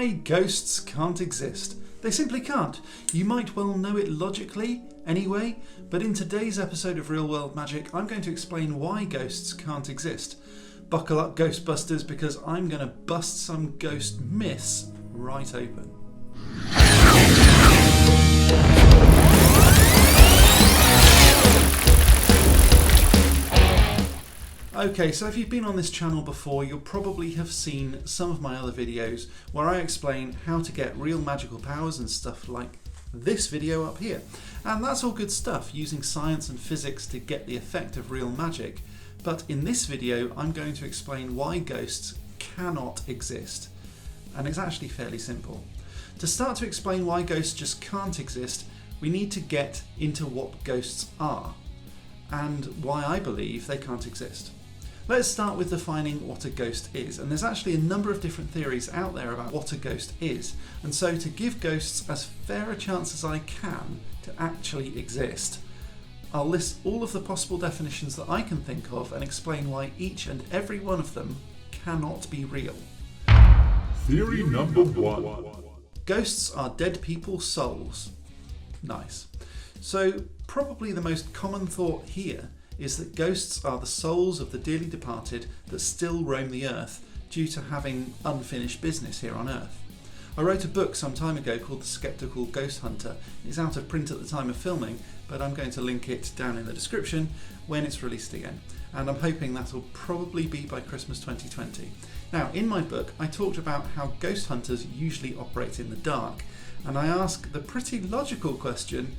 Why ghosts can't exist. They simply can't. You might well know it logically anyway, but in today's episode of Real World Magic, I'm going to explain why ghosts can't exist. Buckle up, Ghostbusters, because I'm going to bust some ghost myths right open. Okay, so if you've been on this channel before, you'll probably have seen some of my other videos where I explain how to get real magical powers and stuff like this video up here. And that's all good stuff, using science and physics to get the effect of real magic. But in this video, I'm going to explain why ghosts cannot exist. And it's actually fairly simple. To start to explain why ghosts just can't exist, we need to get into what ghosts are and why I believe they can't exist. Let's start with defining what a ghost is, and there's actually a number of different theories out there about what a ghost is, and so to give ghosts as fair a chance as I can to actually exist, I'll list all of the possible definitions that I can think of and explain why each and every one of them cannot be real. Theory number 1. Ghosts are dead people's souls. Nice. So probably the most common thought here is that ghosts are the souls of the dearly departed that still roam the earth due to having unfinished business here on earth. I wrote a book some time ago called The Skeptical Ghost Hunter. It's out of print at the time of filming, but I'm going to link it down in the description when it's released again. And I'm hoping that'll probably be by Christmas 2020. Now, in my book, I talked about how ghost hunters usually operate in the dark, and I ask the pretty logical question,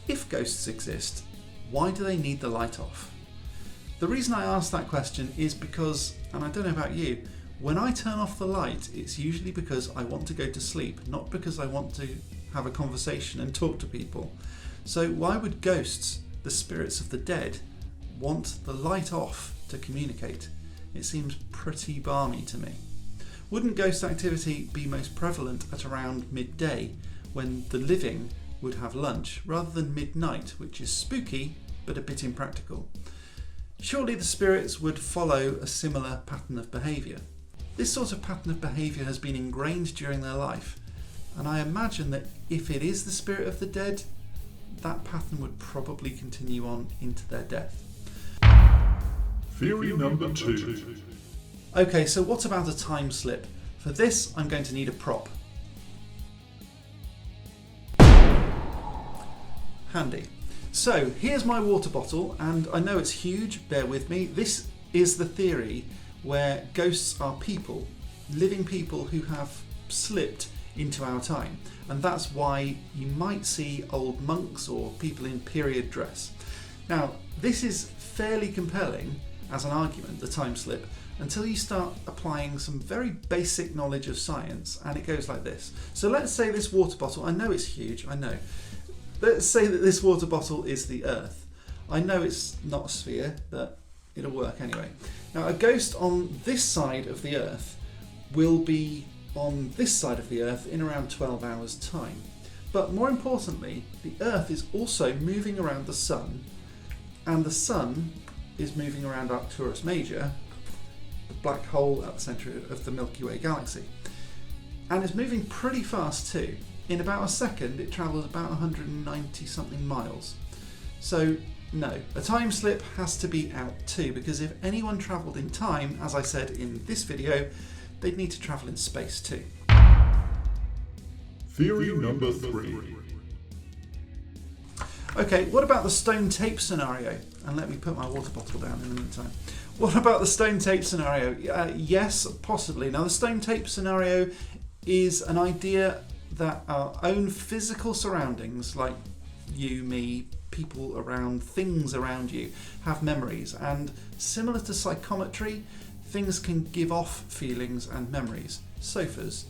if ghosts exist, why do they need the light off? The reason I ask that question is because, and I don't know about you, when I turn off the light, it's usually because I want to go to sleep, not because I want to have a conversation and talk to people. So why would ghosts, the spirits of the dead, want the light off to communicate? It seems pretty balmy to me. Wouldn't ghost activity be most prevalent at around midday, when the living would have lunch, rather than midnight, which is spooky but a bit impractical? Surely the spirits would follow a similar pattern of behaviour. This sort of pattern of behaviour has been ingrained during their life, and I imagine that if it is the spirit of the dead, that pattern would probably continue on into their death. Theory number 2. Okay, so what about a time slip? For this, I'm going to need a prop. Handy. So here's my water bottle, and I know it's huge, bear with me. This is the theory where ghosts are people, living people who have slipped into our time, and that's why you might see old monks or people in period dress. Now, this is fairly compelling as an argument, the time slip, until you start applying some very basic knowledge of science, and it goes like this. So let's say this water bottle, I know it's huge, I know. Let's say that this water bottle is the Earth. I know it's not a sphere, but it'll work anyway. Now, a ghost on this side of the Earth will be on this side of the Earth in around 12 hours' time. But more importantly, the Earth is also moving around the Sun, and the Sun is moving around Arcturus Major, the black hole at the centre of the Milky Way galaxy. And it's moving pretty fast too. In about a second, it travels about 190 something miles. So no, a time slip has to be out too, because if anyone travelled in time, as I said in this video, they'd need to travel in space too. Theory number 3. Okay, what about the stone tape scenario? And let me put my water bottle down in the meantime. What about the stone tape scenario? Yes, possibly. Now, the stone tape scenario is an idea that our own physical surroundings, like you, me, people around, things around you, have memories, and similar to psychometry, things can give off feelings and memories. Sofas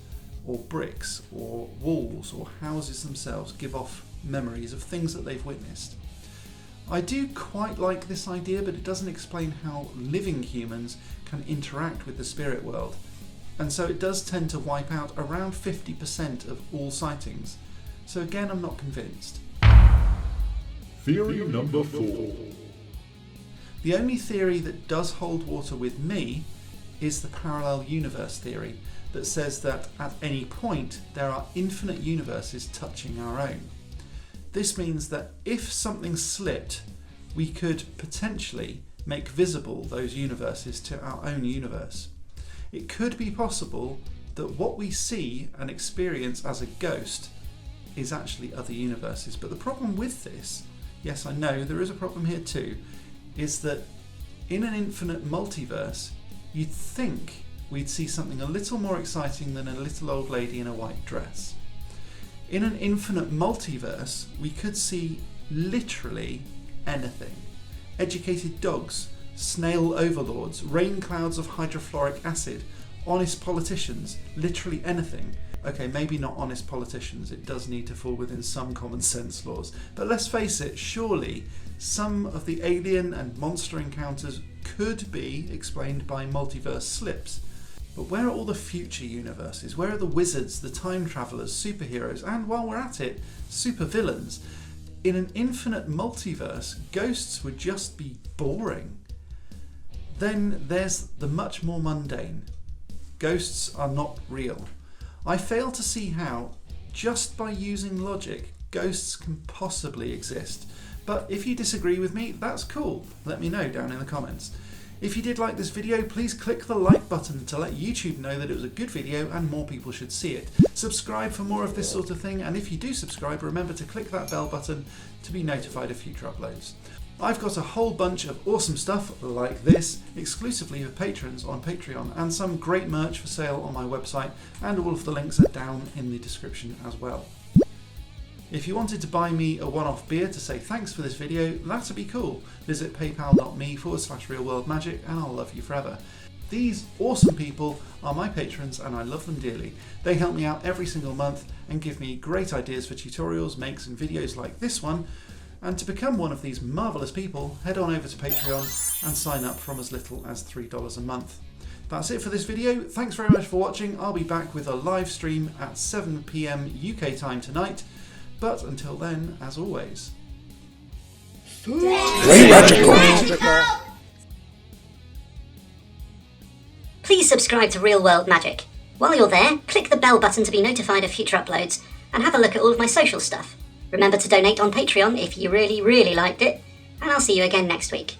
or bricks or walls or houses themselves give off memories of things that they've witnessed. I do quite like this idea, but it doesn't explain how living humans can interact with the spirit world. And so it does tend to wipe out around 50% of all sightings. So again, I'm not convinced. Theory number 4. The only theory that does hold water with me is the parallel universe theory that says that at any point there are infinite universes touching our own. This means that if something slipped, we could potentially make visible those universes to our own universe. It could be possible that what we see and experience as a ghost is actually other universes. But the problem with this, yes, I know there is a problem here too, is that in an infinite multiverse, you'd think we'd see something a little more exciting than a little old lady in a white dress. In an infinite multiverse, we could see literally anything. Educated dogs, snail overlords, rain clouds of hydrofluoric acid, honest politicians, literally anything. Okay, maybe not honest politicians, it does need to fall within some common sense laws. But let's face it, surely some of the alien and monster encounters could be explained by multiverse slips. But where are all the future universes? Where are the wizards, the time travelers, superheroes, and while we're at it, supervillains? In an infinite multiverse, ghosts would just be boring. Then there's the much more mundane. Ghosts are not real. I fail to see how, just by using logic, ghosts can possibly exist. But if you disagree with me, that's cool. Let me know down in the comments. If you did like this video, please click the like button to let YouTube know that it was a good video and more people should see it. Subscribe for more of this sort of thing, and if you do subscribe, remember to click that bell button to be notified of future uploads. I've got a whole bunch of awesome stuff like this exclusively for patrons on Patreon, and some great merch for sale on my website, and all of the links are down in the description as well. If you wanted to buy me a one-off beer to say thanks for this video, that'd be cool. Visit paypal.me/realworldmagic and I'll love you forever. These awesome people are my patrons and I love them dearly. They help me out every single month and give me great ideas for tutorials, makes and videos like this one. And to become one of these marvellous people, head on over to Patreon and sign up from as little as $3 a month. That's it for this video. Thanks very much for watching. I'll be back with a live stream at 7 PM UK time tonight. But until then, as always, Very magical. Please subscribe to Real World Magic. While you're there, click the bell button to be notified of future uploads, and have a look at all of my social stuff. Remember to donate on Patreon if you really liked it, and I'll see you again next week.